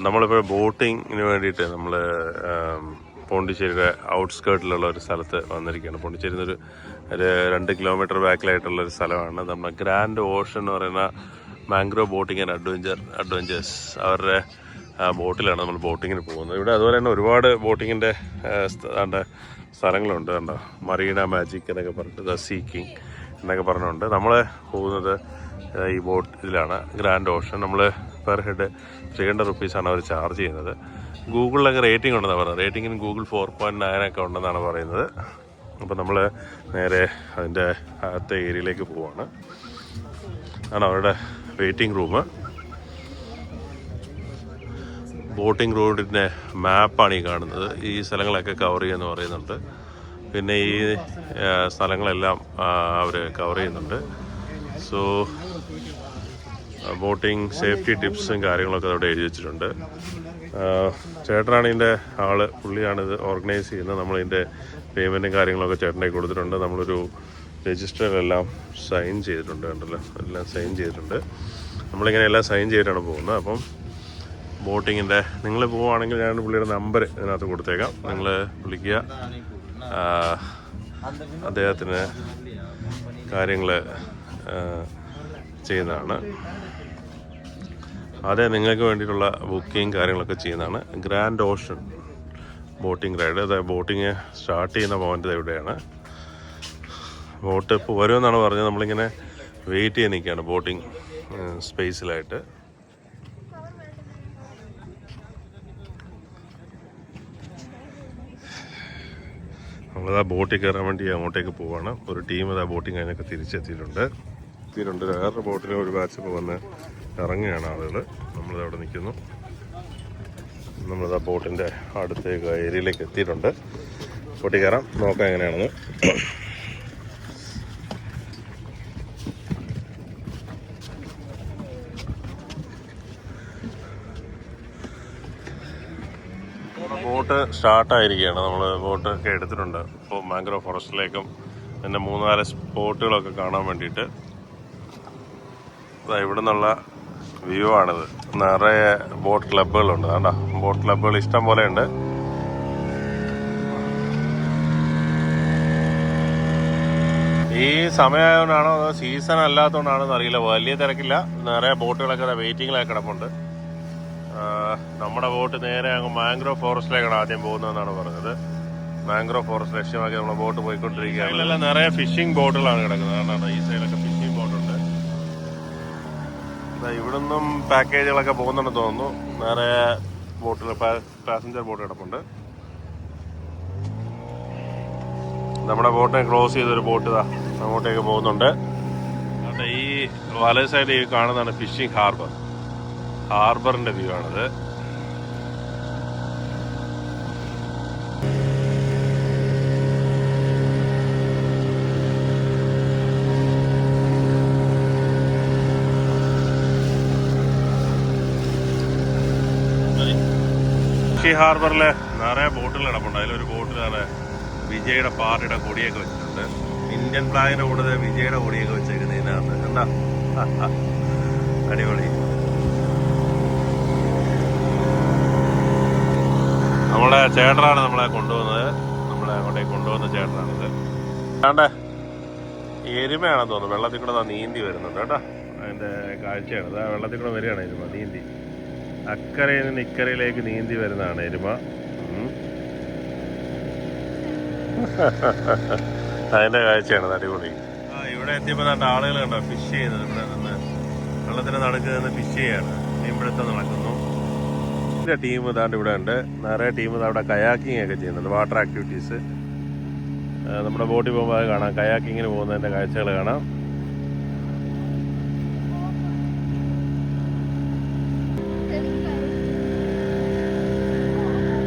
നമ്മളിപ്പോൾ ബോട്ടിങ്ങിന് വേണ്ടിയിട്ട് നമ്മൾ പോണ്ടിച്ചേരിയുടെ ഔട്ട്സ്കേർട്ടിലുള്ള ഒരു സ്ഥലത്ത് വന്നിരിക്കുകയാണ്. പോണ്ടിച്ചേരിയിൽ ഒരു 2 കിലോമീറ്റർ ബാക്കിലായിട്ടുള്ള ഒരു സ്ഥലമാണ് നമ്മുടെ ഗ്രാൻഡ് ഓഷൻ എന്ന് പറയുന്ന മാംഗ്രോവ് ബോട്ടിംഗ് ആൻഡ് അഡ്വഞ്ചേഴ്സ്. അവരുടെ ബോട്ടിലാണ് നമ്മൾ ബോട്ടിങ്ങിന് പോകുന്നത്. ഇവിടെ അതുപോലെ തന്നെ ഒരുപാട് ബോട്ടിങ്ങിൻ്റെ സ്ഥലങ്ങളുണ്ട്. കണ്ടോ, മറീന മാജിക് എന്നൊക്കെ പറഞ്ഞിട്ട് സീക്കിങ് എന്നൊക്കെ പറഞ്ഞുകൊണ്ട് നമ്മൾ പോകുന്നത് ഈ ഇതിലാണ് ഗ്രാൻഡ് ഓഷൻ. നമ്മൾ പെർ ഹെഡ് 300 റുപ്പീസാണ് അവർ ചാർജ് ചെയ്യുന്നത്. ഗൂഗിളിലൊക്കെ റേറ്റിംഗ് ഉണ്ടെന്നാണ് പറയുന്നത്. റേറ്റിങ്ങിന് ഗൂഗിൾ 4.9 ഒക്കെ ഉണ്ടെന്നാണ് പറയുന്നത്. അപ്പോൾ നമ്മൾ നേരെ അതിൻ്റെ അകത്തെ ഏരിയയിലേക്ക് പോവാണ്. ആണ് അവരുടെ വെയിറ്റിംഗ് റൂം. ബോട്ടിംഗ് റോഡിൻ്റെ മാപ്പാണ് ഈ കാണുന്നത്. ഈ സ്ഥലങ്ങളൊക്കെ കവർ ചെയ്യുമെന്ന് പറയുന്നുണ്ട്. പിന്നെ ഈ സ്ഥലങ്ങളെല്ലാം അവർ കവർ ചെയ്യുന്നുണ്ട്. സോ ബോട്ടിംഗ് സേഫ്റ്റി ടിപ്സും കാര്യങ്ങളൊക്കെ അവിടെ എഴുതി വെച്ചിട്ടുണ്ട്. ചേട്ടനാണ് ഇതിൻ്റെ പുള്ളിയാണിത് ഓർഗനൈസ് ചെയ്യുന്നത്. നമ്മളിതിൻ്റെ പേയ്മെൻറ്റും കാര്യങ്ങളൊക്കെ ചേട്ടൻ്റെ കൊടുത്തിട്ടുണ്ട്. നമ്മളൊരു രജിസ്റ്ററിലെല്ലാം സൈൻ ചെയ്തിട്ടുണ്ട്. കണ്ടല്ലോ, എല്ലാം സൈൻ ചെയ്തിട്ടുണ്ട്. നമ്മളിങ്ങനെ എല്ലാം സൈൻ ചെയ്തിട്ടാണ് പോകുന്നത്. അപ്പം ബോട്ടിങ്ങിൻ്റെ നിങ്ങൾ പോവുകയാണെങ്കിൽ ഞാൻ പുള്ളിയുടെ നമ്പർ ഇതിനകത്ത് കൊടുത്തേക്കാം. നിങ്ങൾ വിളിക്കുക. അദ്ദേഹത്തിന് കാര്യങ്ങൾ ചെയ്യുന്നതാണ്. അതെ, നിങ്ങൾക്ക് വേണ്ടിയിട്ടുള്ള ബുക്കിങ് കാര്യങ്ങളൊക്കെ ചെയ്യുന്നതാണ്. Grand Ocean boating ride. അതായത് ബോട്ടിങ് സ്റ്റാർട്ട് ചെയ്യുന്ന പോയിൻ്റ് ഇവിടെയാണ്. ബോട്ട് ഇപ്പോൾ വരുമെന്നാണ് പറഞ്ഞത്. നമ്മളിങ്ങനെ വെയിറ്റ് ചെയ്യാൻ നിൽക്കുകയാണ് ബോട്ടിങ് സ്പേസിലായിട്ട്. നമ്മളിതാ ബോട്ടിൽ കയറാൻ വേണ്ടി അങ്ങോട്ടേക്ക് പോവാണ്. ഒരു ടീം ഇതാ ബോട്ടിങ് അതിനൊക്കെ തിരിച്ചെത്തിയിട്ടുണ്ട്. വേറൊരു ബോട്ടിൽ ഒരു ബാച്ച് ഇപ്പോൾ വന്ന് ഇറങ്ങുകയാണ് ആളുകൾ. നമ്മളിതവിടെ നിൽക്കുന്നു. നമ്മളിതാ ബോട്ടിൻ്റെ അടുത്തേക്ക് ഏരിയയിലേക്ക് എത്തിയിട്ടുണ്ട്. ബോട്ടിൽ കയറാം, നോക്കാം എങ്ങനെയാണെന്ന്. ബോട്ട് സ്റ്റാർട്ടായിരിക്കുകയാണ്. നമ്മൾ ബോട്ടൊക്കെ എടുത്തിട്ടുണ്ട്. ഇപ്പോൾ മാംഗ്രോവ് ഫോറസ്റ്റിലേക്കും പിന്നെ 3-4 സ്പോട്ടുകളൊക്കെ കാണാൻ വേണ്ടിയിട്ട്. ഇവിടെ നിന്നുള്ള വ്യൂ ആണിത്. നിറയെ ബോട്ട് ക്ലബ്ബുകളുണ്ട്. കണ്ടോ, ബോട്ട് ക്ലബ്ബുകൾ ഇഷ്ടം പോലെ ഉണ്ട്. ഈ സമയമായതുകൊണ്ടാണോ അതോ സീസൺ അല്ലാത്തതുകൊണ്ടാണെന്ന് അറിയില്ല, വലിയ തിരക്കില്ല. നിറയെ ബോട്ടുകളൊക്കെ വെയിറ്റിങ്ങിലൊക്കെ കിടപ്പുണ്ട്. നമ്മുടെ ബോട്ട് നേരെ അങ്ങ് മാംഗ്രോവ് ഫോറസ്റ്റിലേക്കാണ് ആദ്യം പോകുന്നതെന്നാണ് പറഞ്ഞത്. മാംഗ്രോവ് ഫോറസ്റ്റ് ലക്ഷ്യമാക്കി നമ്മുടെ ബോട്ട് പോയിക്കൊണ്ടിരിക്കുകയാണ്. ഇതെല്ലാം നിറയെ ഫിഷിംഗ് ബോട്ടുകളാണ് കിടക്കുന്നത്. കാരണം ഈ സൈഡിലൊക്കെ ഫിഷിംഗ് ബോട്ടുണ്ട്. ഇവിടെ നിന്നും പാക്കേജുകളൊക്കെ പോകുന്നുണ്ടെന്ന് തോന്നുന്നു. നിറയെ ബോട്ടുകൾ, പാസഞ്ചർ ബോട്ട് കിടപ്പുണ്ട്. നമ്മുടെ ബോട്ടിനെ ക്രോസ് ചെയ്തൊരു ബോട്ട് അങ്ങോട്ടേക്ക് പോകുന്നുണ്ട്. അവിടെ ഈ വലത് സൈഡ് ഈ കാണുന്നതാണ് ഫിഷിംഗ് ഹാർബറിന്റെ വ്യൂ ആണിത്. ഹാർബറില് നിറയെ ബോട്ടുകൾ കിടപ്പുണ്ട്. അതിലൊരു ബോട്ടിൽ നിറയെ വിജയുടെ പാർട്ടിയുടെ കൊടിയൊക്കെ വെച്ചിട്ടുണ്ട്. ഇന്ത്യൻ ഫ്ലാഗിന്റെ കൂടെ വിജയുടെ കൊടിയൊക്കെ വെച്ചേക്കുന്നത് ഇതിനകത്ത്. എന്താ അടിപൊളി. നമ്മളെ ചേട്ടനാണ് നമ്മളെ കൊണ്ടുപോകുന്നത്. നമ്മളെ അങ്ങോട്ടേക്ക് കൊണ്ടുപോകുന്ന ചേട്ടനാണിത്. ആണ്ടെ എരുമയാണെന്ന് തോന്നുന്നു. വെള്ളത്തിൽ കൂടെ നീന്തി വരുന്നുണ്ട് കേട്ടോ. അതിന്റെ കാഴ്ചയാണ്. അതാ വെള്ളത്തിൽ കൂടെ വരികയാണ് എരുമ നീന്തി. അക്കരയിൽ നിന്ന് ഇക്കരയിലേക്ക് നീന്തി വരുന്നതാണ് എരുമ. അതിന്റെ കാഴ്ചയാണ് അടിപൊളി. ഇവിടെ എത്തിയപ്പോൾ തന്നെ ആളുകൾ കണ്ടോ ഫിഷ് ചെയ്യുന്നത്. ഇവിടെ നിന്ന് വെള്ളത്തിന് നടുക്ക് നിന്ന് ഫിഷ് ചെയ്യാണ്. മീൻപിടുത്തം നടക്കുന്നു. ഇതിന്റെ ടീം ഇതാണ്ട് ഇവിടെ ഉണ്ട്. നിറയെ ടീം അവിടെ കയാക്കിംഗ് ഒക്കെ ചെയ്യുന്നുണ്ട്. വാട്ടർ ആക്ടിവിറ്റീസ് നമ്മുടെ ബോട്ടിൽ പോകുമ്പോൾ അത് കാണാം. കയാക്കിങ്ങിന് പോകുന്നതിന്റെ കാഴ്ചകൾ കാണാം.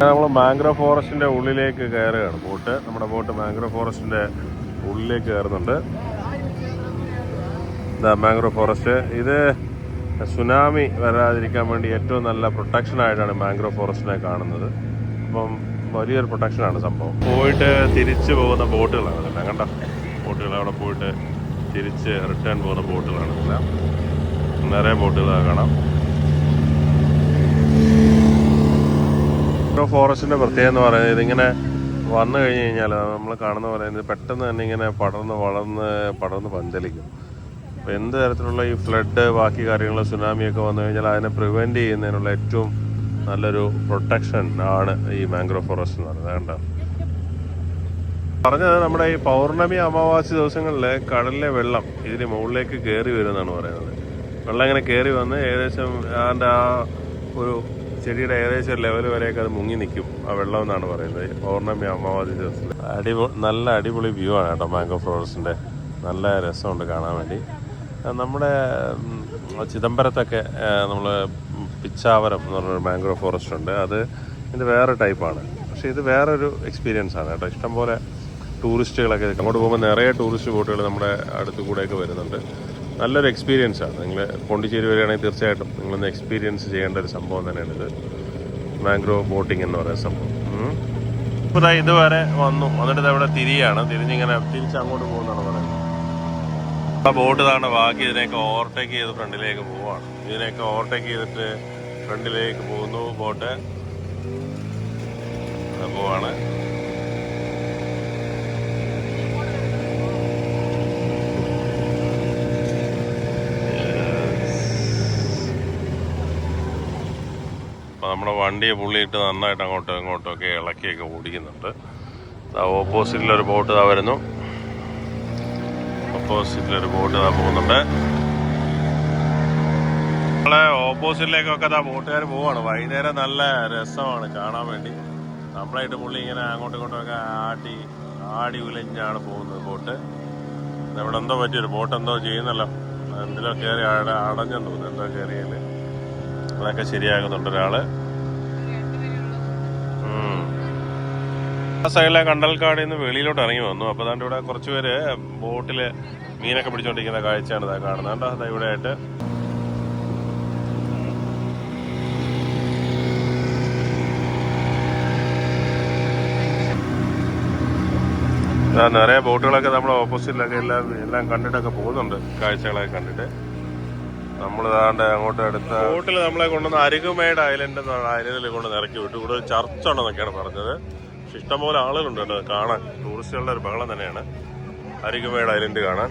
നമ്മൾ മാംഗ്രോവ് ഫോറസ്റ്റിന്റെ ഉള്ളിലേക്ക് കയറുകയാണ് ബോട്ട്. നമ്മുടെ ബോട്ട് മാംഗ്രോവ് ഫോറസ്റ്റിന്റെ ഉള്ളിലേക്ക് കയറുന്നുണ്ട്. മാംഗ്രോവ് ഫോറസ്റ്റ് ഇത് സുനാമി വരാതിരിക്കാൻ വേണ്ടി ഏറ്റവും നല്ല പ്രൊട്ടക്ഷനായിട്ടാണ് മാംഗ്രോവ് ഫോറസ്റ്റിനെ കാണുന്നത്. അപ്പം വലിയൊരു പ്രൊട്ടക്ഷനാണ് സംഭവം. പോയിട്ട് തിരിച്ചു പോകുന്ന ബോട്ടുകളാണ് ഇതെല്ലാം. കണ്ട ബോട്ടുകൾ അവിടെ പോയിട്ട് തിരിച്ച് റിട്ടേൺ പോകുന്ന ബോട്ടുകളാണ് ഇതെല്ലാം. നിറയെ ബോട്ടുകൾ കാണാം. ഫോറസ്റ്റിൻ്റെ പ്രത്യേകത എന്ന് പറയുന്നത് ഇതിങ്ങനെ വന്നു കഴിഞ്ഞ് കഴിഞ്ഞാൽ നമ്മൾ കാണുന്ന പറയുന്നത് പെട്ടെന്ന് തന്നെ ഇങ്ങനെ പടർന്ന് പന്തലിക്കും. അപ്പോൾ എന്ത് തരത്തിലുള്ള ഈ ഫ്ലഡ് ബാക്കി കാര്യങ്ങൾ സുനാമിയൊക്കെ വന്നു കഴിഞ്ഞാൽ അതിനെ പ്രിവെൻറ്റ് ചെയ്യുന്നതിനുള്ള ഏറ്റവും നല്ലൊരു പ്രൊട്ടക്ഷൻ ആണ് ഈ മാംഗ്രോവ് ഫോറസ്റ്റ് എന്ന് പറയുന്നത്. കണ്ടോ പറഞ്ഞത് നമ്മുടെ ഈ പൗർണമി അമാവാസി ദിവസങ്ങളിൽ കടലിലെ വെള്ളം ഇതിന് മുകളിലേക്ക് കയറി വരുമെന്നാണ് പറയുന്നത്. വെള്ളം ഇങ്ങനെ കയറി വന്ന് ഏകദേശം അതിൻ്റെ ആ ഒരു ചെടിയുടെ ഏകദേശം ലെവൽ വരെയൊക്കെ അത് മുങ്ങി നിൽക്കും ആ വെള്ളം എന്നാണ് പറയുന്നത് പൗർണമി അമാവാസി ദിവസത്തിൽ. നല്ല അടിപൊളി വ്യൂ ആണ് കേട്ടോ മാംഗ്രോവ് ഫോറസ്റ്റിൻ്റെ. നല്ല രസമുണ്ട് കാണാൻ വേണ്ടി. നമ്മുടെ ചിദംബരത്തൊക്കെ നമ്മൾ പിച്ചാവരം എന്ന് പറഞ്ഞൊരു മാംഗ്രോവ് ഫോറസ്റ്റ് ഉണ്ട്. ഇത് വേറെ ടൈപ്പാണ്. പക്ഷേ ഇത് വേറൊരു എക്സ്പീരിയൻസ് ആണ് കേട്ടോ. ഇഷ്ടംപോലെ ടൂറിസ്റ്റുകളൊക്കെ അങ്ങോട്ട് പോകുമ്പോൾ നിറയെ ടൂറിസ്റ്റ് ബോട്ടുകൾ നമ്മുടെ അടുത്ത് കൂടെയൊക്കെ വരുന്നുണ്ട്. നല്ലൊരു എക്സ്പീരിയൻസ് ആണ്. നിങ്ങൾ പോണ്ടിച്ചേരി വരികയാണെങ്കിൽ തീർച്ചയായിട്ടും നിങ്ങളൊന്ന് എക്സ്പീരിയൻസ് ചെയ്യേണ്ട ഒരു സംഭവം തന്നെയാണിത്, മാംഗ്രോവ് ബോട്ടിംഗ് എന്ന് പറയുന്ന സംഭവം. ഇപ്പോൾ ഇതുവരെ വന്നിട്ട് ഇവിടെ തിരിച്ച് അങ്ങോട്ട് പോകുന്നതാണ് പറയുന്നത്. ആ ബോട്ട് താണ്ട ബാക്കി ഇതിനെയൊക്കെ ഓവർടേക്ക് ചെയ്ത് ഫ്രണ്ടിലേക്ക് പോവാണ്. ഇതിനെയൊക്കെ ഓവർടേക്ക് ചെയ്തിട്ട് ഫ്രണ്ടിലേക്ക് പോകുന്നു ബോട്ട് പോവാണ്. നമ്മുടെ വണ്ടിയെ പുള്ളിയിട്ട് നന്നായിട്ട് അങ്ങോട്ടും ഇങ്ങോട്ടുമൊക്കെ ഇളക്കിയൊക്കെ ഓടിക്കുന്നുണ്ട്. ഓപ്പോസിറ്റിലൊരു ബോട്ട് വരുന്നു. ഓപ്പോസിറ്റിലൊരു ബോട്ട് പോകുന്നുണ്ട്. നമ്മളെ ഓപ്പോസിറ്റിലേക്കൊക്കെ ബോട്ടുകാർ പോവാണ്. വൈകുന്നേരം നല്ല രസമാണ് കാണാൻ വേണ്ടി. നമ്മളായിട്ട് പുള്ളി ഇങ്ങനെ അങ്ങോട്ടും ഇങ്ങോട്ടുമൊക്കെ ആടി ഉലഞ്ഞാണ് പോകുന്നത് ബോട്ട്. ഇവിടെ എന്തോ പറ്റിയൊരു ബോട്ട് എന്തോ ചെയ്യുന്നല്ലോ, എന്തിലോ കയറി അടഞ്ഞെന്ന് തോന്നുന്നു. എന്തോ കയറിയാല് അതൊക്കെ ശരിയാകുന്നുണ്ട് ഒരാള്. ആ സൈഡിലെ കണ്ടൽക്കാടിൽ നിന്ന് വെളിയിലോട്ട് ഇറങ്ങി വന്നു. അപ്പോൾ അതാണ്ട് ഇവിടെ കുറച്ച് പേര് ബോട്ടില് മീനൊക്കെ പിടിച്ചോണ്ടിരിക്കുന്ന കാഴ്ചയാണ് ഇതാ കാണുന്നത്. കണ്ടോ അതാ ഇവിടെ ആയിട്ട് നിറയെ ബോട്ടുകളൊക്കെ നമ്മുടെ ഓപ്പോസിറ്റിലൊക്കെ എല്ലാം കണ്ടിട്ടൊക്കെ പോകുന്നുണ്ട്. കാഴ്ചകളൊക്കെ കണ്ടിട്ട് നമ്മൾ താണ്ട് അങ്ങോട്ട് അടുത്ത ബോട്ടിൽ നമ്മളെ കൊണ്ടുവന്ന് അരികുമേട് ഐലൻഡിൽ കൊണ്ട് ഇറക്കി വിട്ടു. ഇവിടെ ഒരു ചർച്ച ഉണ്ടെന്നൊക്കെയാണ് പറഞ്ഞത്. പക്ഷെ ഇഷ്ടംപോലെ ആളുകളുണ്ട് കേട്ടോ കാണാൻ. ടൂറിസ്റ്റുകളുടെ ഒരു ബഹളം തന്നെയാണ് അരികുമേട് ഐലൻഡ് കാണാൻ.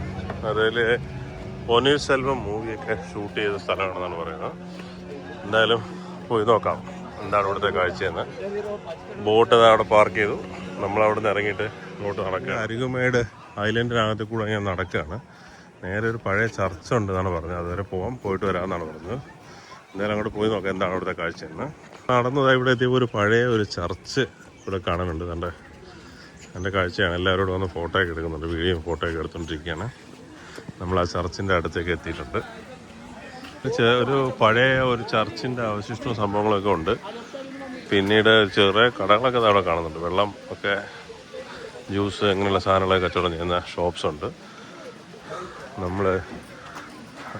അതിൽ പൊന്നീർ സെൽവം മൂവിയൊക്കെ ഷൂട്ട് ചെയ്ത സ്ഥലമാണെന്നാണ് പറയുന്നത്. എന്തായാലും പോയി നോക്കാം എന്താണ് ഇവിടുത്തെ കാഴ്ചയെന്ന്. ബോട്ട് അവിടെ പാർക്ക് ചെയ്തു. നമ്മളവിടെ നിന്ന് ഇറങ്ങിയിട്ട് ഇങ്ങോട്ട് നടക്കുക. അരികുമേട് ഐലൻഡിനകത്ത് കൂടെ ഞാൻ നടക്കുകയാണ്. നേരെ ഒരു പഴയ ചർച്ച ഉണ്ടെന്നാണ് പറഞ്ഞത്. അതുവരെ പോയിട്ട് വരാമെന്നാണ് പറഞ്ഞത്. എന്തായാലും അങ്ങോട്ട് പോയി നോക്കാം എന്താണ് അവിടുത്തെ കാഴ്ചയെന്ന്. നടന്നതായി ഇവിടെ എത്തിയപ്പോൾ ഒരു പഴയ ഒരു ചർച്ച് ഇവിടെ കാണാനുണ്ട്. എൻ്റെ കാഴ്ചയാണ്. എല്ലാവരോടും വന്ന് ഫോട്ടോ ഒക്കെ എടുക്കുന്നുണ്ട്. വീഡിയോ ഫോട്ടോ ഒക്കെ എടുത്തുകൊണ്ടിരിക്കുകയാണ്. നമ്മൾ ആ ചർച്ചിൻ്റെ അടുത്തേക്ക് എത്തിയിട്ടുണ്ട്. ഒരു പഴയ ഒരു ചർച്ചിൻ്റെ അവശിഷ്ടവും സംഭവങ്ങളൊക്കെ ഉണ്ട്. പിന്നീട് ചെറിയ കടകളൊക്കെ അവിടെ കാണുന്നുണ്ട്. വെള്ളം ഒക്കെ ജ്യൂസ് അങ്ങനെയുള്ള സാധനങ്ങളൊക്കെ കച്ചവടം ചെയ്യുന്ന ഷോപ്സ് ഉണ്ട്. നമ്മൾ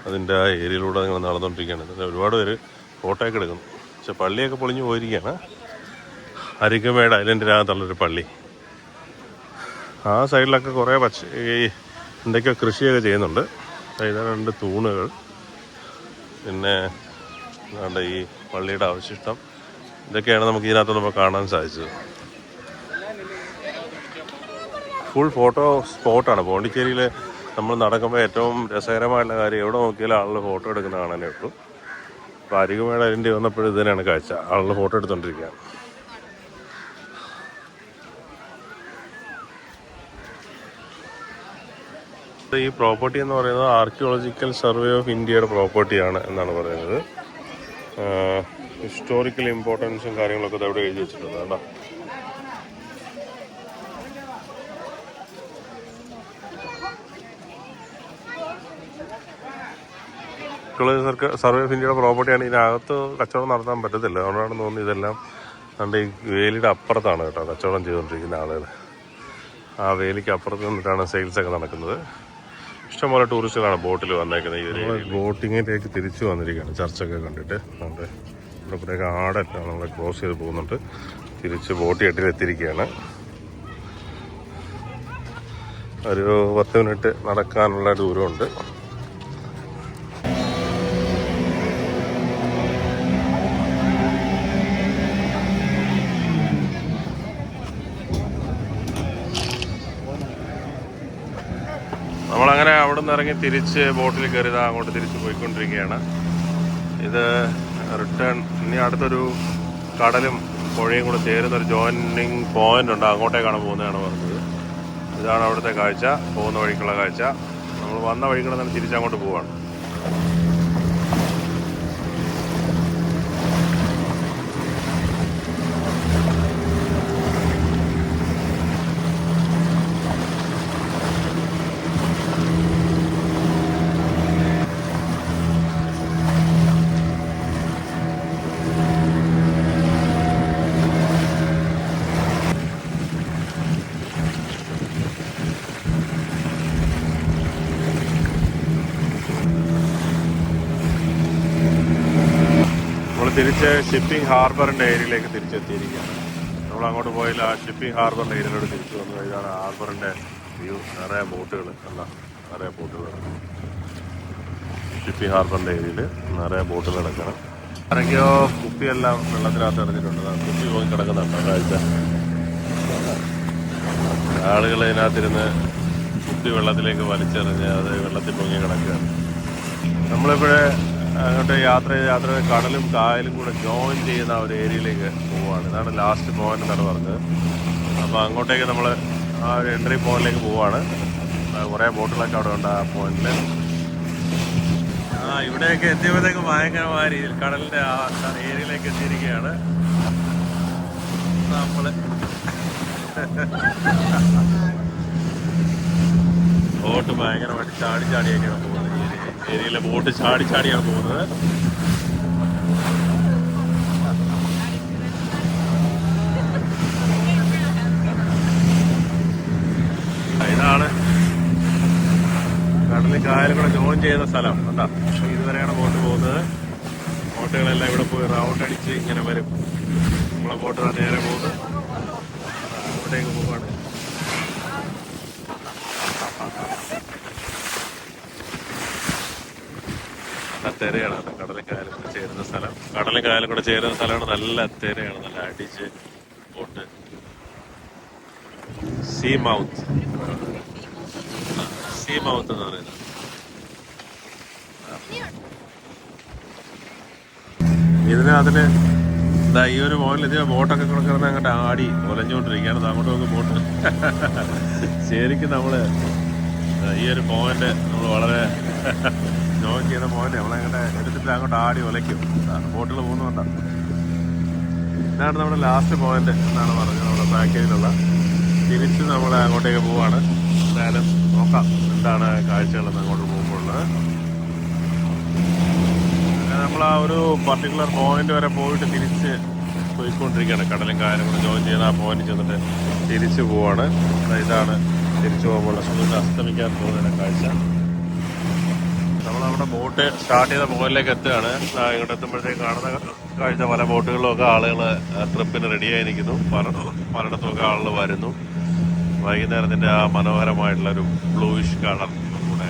അതിൻ്റെ ആ ഏരിയയിലൂടെ നിങ്ങൾ നടന്നുകൊണ്ടിരിക്കുകയാണ്. ഒരുപാട് പേര് ഫോട്ടോ ഒക്കെ എടുക്കുന്നു. പക്ഷെ പള്ളിയൊക്കെ പൊളിഞ്ഞു പോയിരിക്കുകയാണ്. അരികുമേട് ഐലൻഡിനകത്തുള്ളൊരു പള്ളി. ആ സൈഡിലൊക്കെ കുറേ എന്തൊക്കെയോ കൃഷിയൊക്കെ ചെയ്യുന്നുണ്ട്. ഇതാണ് 2 തൂണുകൾ. പിന്നെ ഈ പള്ളിയുടെ അവശിഷ്ടം. ഇതൊക്കെയാണ് നമുക്ക് ഇതിനകത്ത് നമുക്ക് കാണാൻ സാധിച്ചത്. ഫുൾ ഫോട്ടോ സ്പോട്ടാണ്. പോണ്ടിച്ചേരിയിൽ നമ്മൾ നടക്കുമ്പോൾ ഏറ്റവും രസകരമായിട്ടുള്ള കാര്യം എവിടെ നോക്കിയാലും ആളുകൾ ഫോട്ടോ എടുക്കുന്ന കാണാനേ ഉള്ളൂ. അപ്പോൾ അരികുമേട് ഐലൻഡ് വന്നപ്പോഴും ഇത് തന്നെയാണ് കാഴ്ച. ആളുകൾ ഫോട്ടോ എടുത്തുകൊണ്ടിരിക്കുകയാണ്. ഈ പ്രോപ്പർട്ടി എന്ന് പറയുന്നത് ആർക്കിയോളജിക്കൽ സർവേ ഓഫ് ഇന്ത്യയുടെ പ്രോപ്പർട്ടിയാണ് എന്നാണ് പറയുന്നത്. ഹിസ്റ്റോറിക്കൽ ഇമ്പോർട്ടൻസും കാര്യങ്ങളൊക്കെ അവിടെ എഴുതി വെച്ചിട്ടുണ്ട് കേട്ടോ. സർവേ ഓഫ് ഇന്ത്യയുടെ പ്രോപ്പർട്ടിയാണ്. ഇതിനകത്ത് കച്ചവടം നടത്താൻ പറ്റത്തില്ല. അതുകൊണ്ടാണ് തോന്നുന്നു ഇതെല്ലാം നമ്മുടെ ഈ വേലിയുടെ അപ്പുറത്താണ് കേട്ടോ കച്ചവടം ചെയ്തുകൊണ്ടിരിക്കുന്ന ആളുകൾ. ആ വേലിക്ക് അപ്പുറത്ത് നിന്നിട്ടാണ് സെയിൽസൊക്കെ നടക്കുന്നത്. ഇഷ്ടംപോലെ ടൂറിസ്റ്റുകളാണ് ബോട്ടിൽ വന്നേക്കുന്നത്. ഈ ഒരു ബോട്ടിങ്ങിലേക്ക് തിരിച്ചു വന്നിരിക്കുകയാണ് ചർച്ചൊക്കെ കണ്ടിട്ട്. നമ്മുടെ ഇവിടെ കൂടെയൊക്കെ ആടല്ല നമ്മളെ ക്രോസ് ചെയ്ത് പോകുന്നുണ്ട്. തിരിച്ച് ബോട്ട് എട്ടിലെത്തിയിരിക്കുകയാണ്. ഒരു 10 മിനിറ്റ് നടക്കാനുള്ള ദൂരമുണ്ട്. അങ്ങനെ അവിടെ നിന്ന് ഇറങ്ങി തിരിച്ച് ബോട്ടിൽ കയറിയത് അങ്ങോട്ട് തിരിച്ച് പോയിക്കൊണ്ടിരിക്കുകയാണ്. ഇത് റിട്ടേൺ ഇനി അടുത്തൊരു കടലും പുഴയും കൂടെ ചേരുന്നൊരു ജോയിനിങ് പോയിന്റ് ഉണ്ട്, അങ്ങോട്ടേക്കാണ് പോകുന്നതാണ് പറഞ്ഞത്. ഇതാണ് അവിടുത്തെ കാഴ്ച, പോകുന്ന വഴിക്കുള്ള കാഴ്ച. നമ്മൾ വന്ന വഴിക്കൂടെ തന്നെ തിരിച്ചങ്ങോട്ട് പോവാണ്. തിരിച്ച് ഷിപ്പിംഗ് ഹാർബറിൻ്റെ ഏരിയയിലേക്ക് തിരിച്ചെത്തിയിരിക്കുകയാണ്. നമ്മൾ അങ്ങോട്ട് പോയാൽ ആ ഷിപ്പിംഗ് ഹാർബറിൻ്റെ ഏരിയയിലോട്ട് തിരിച്ചു വന്നു. ഇതാണ് ഹാർബറിൻ്റെ വ്യൂ. നിറയെ ബോട്ടുകൾ അല്ല, നിറയെ ബോട്ടുകൾ. ഷിപ്പിംഗ് ഹാർബറിൻ്റെ ഏരിയയിൽ നിറയെ ബോട്ടുകൾ കിടക്കണം. ആരൊക്കെയോ കുപ്പിയെല്ലാം വെള്ളത്തിനകത്ത് എറിഞ്ഞിട്ടുണ്ട്. കുപ്പി പോയി കിടക്കുന്നുണ്ട് കാഴ്ച. ആളുകൾ ഇതിനകത്തിരുന്ന് കുപ്പി വെള്ളത്തിലേക്ക് വലിച്ചെറിഞ്ഞ് അത് വെള്ളത്തിൽ പൊങ്ങി കിടക്കുകയാണ്. നമ്മളിപ്പോഴേ അങ്ങോട്ട് യാത്ര കടലും കായലും കൂടെ ജോയിൻ ചെയ്യുന്ന ഒരു ഏരിയയിലേക്ക് പോവുകയാണ്. ഇതാണ് ലാസ്റ്റ് പോയിന്റ് എന്നാണ് പറഞ്ഞത്. അപ്പോൾ അങ്ങോട്ടേക്ക് നമ്മൾ ആ ഒരു എൻട്രി പോയിന്റിലേക്ക് പോവുകയാണ്. കുറേ ബോട്ടുകളൊക്കെ അവിടെ ഉണ്ട് ആ പോയിന്റിൽ. ഇവിടെയൊക്കെ എത്തിയപ്പോഴത്തേക്ക് ഭയങ്കരമായ രീതിയിൽ കടലിൻ്റെ ആ ഏരിയയിലേക്ക് എത്തിയിരിക്കുകയാണ് നമ്മൾ. ബോട്ട് ഭയങ്കരമായിട്ട് ചാടിയൊക്കെയാണ് പോകുന്നത്. ഏരിയയിലെ ബോട്ട് ചാടിയാണ് പോകുന്നത്. ഇതാണ് കടലിൽ കായലും കൂടെ ജോയിൻ ചെയ്യുന്ന സ്ഥലം കണ്ടാ. ഇതുവരെയാണ് ബോട്ട് പോകുന്നത്. ബോട്ടുകളെല്ലാം ഇവിടെ പോയി റൗണ്ട് അടിച്ച് ഇങ്ങനെ വരും. നമ്മളെ ബോട്ട് നേരെ പോകുന്നത് അവിടേക്ക് പോവാണ്. തിരയാണ് കടലും കായലും കൂടെ ചേരുന്ന സ്ഥലം. കടലും കായലും കൂടെ ചേരുന്ന സ്ഥലമാണ്. നല്ല തിരയാണ്, നല്ല അടിച്ച് ബോട്ട്. സീ മൗത്ത് എന്ന് പറയുന്നത്. ഇതിന് ഈ ഒരു മോഡൽ ഇതിന് ബോട്ടൊക്കെ കിടന്ന് അങ്ങോട്ട് ആടി ഒലഞ്ഞുകൊണ്ടിരിക്കുകയാണ്. അങ്ങോട്ട് നോക്കി ബോട്ട്. ശരിക്കും നമ്മള് ഈ ഒരു പോയിന്റ് നമ്മൾ വളരെ ജോയിൻ ചെയ്യുന്ന പോയിന്റ് നമ്മളങ്ങനെ എടുത്തിട്ട് അങ്ങോട്ട് ആടി ഒലയ്ക്കും. ബോട്ടുകൾ പോകുന്നുണ്ടാ. ഇതാണ് നമ്മുടെ ലാസ്റ്റ് പോയിന്റ് എന്നാണ് പറഞ്ഞത് നമ്മുടെ പാക്കേജിലുള്ള. തിരിച്ച് നമ്മൾ അങ്ങോട്ടേക്ക് പോവാണ്. എന്തായാലും നോക്കാം എന്താണ് കാഴ്ചകളെന്ന് അങ്ങോട്ട് പോകുമ്പോഴുള്ളത്. നമ്മൾ ആ ഒരു പർട്ടിക്കുലർ പോയിന്റ് വരെ പോയിട്ട് തിരിച്ച് പോയിക്കൊണ്ടിരിക്കുകയാണ്. കടലും കായലും കൂടെ ജോയിൻ ചെയ്യുന്ന ആ പോയിന്റ് ചെന്നിട്ട് തിരിച്ചു പോവാണ്. ഇതാണ് തിരിച്ചു പോകുമ്പോൾ സൂര്യൻ അസ്തമിക്കാൻ പോകുന്ന കാഴ്ച. നമ്മളവിടെ ബോട്ട് സ്റ്റാർട്ട് ചെയ്ത പോയിന്റിലേക്ക് എത്തുകയാണ്. ഇങ്ങോട്ട് എത്തുമ്പോഴത്തേക്ക് കാണുന്ന കാഴ്ച പല ബോട്ടുകളിലൊക്കെ ആളുകൾ ട്രിപ്പിന് റെഡിയായി നിൽക്കുന്നു. പലയിടത്തുമൊക്കെ ആളുകൾ വരുന്നു. വൈകുന്നേരത്തിൻ്റെ ആ മനോഹരമായിട്ടുള്ളൊരു ബ്ലൂയിഷ് കളർ കൂടെ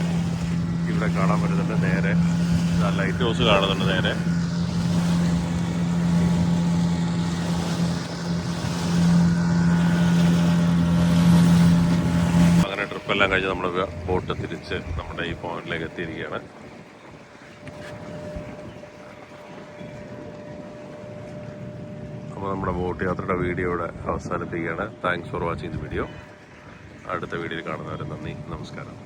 ഇവിടെ കാണാൻ പറ്റുന്നുണ്ട്. നേരെ ലൈറ്റ് ഹൗസ് കാണുന്നുണ്ട് നേരെ. അങ്ങനെ ട്രിപ്പെല്ലാം കഴിഞ്ഞ് നമ്മൾ ബോട്ട് തിരിച്ച് നമ്മുടെ ഈ പോയിന്റിലേക്ക് എത്തിയിരിക്കുകയാണ്. അപ്പോൾ നമ്മുടെ ബോട്ട് യാത്രയുടെ വീഡിയോ ഇവിടെ അവസാനിപ്പിക്കുകയാണ്. Thanks for watching the video. അടുത്ത വീഡിയോയിൽ കാണുന്നവരെ നന്ദി, നമസ്കാരം.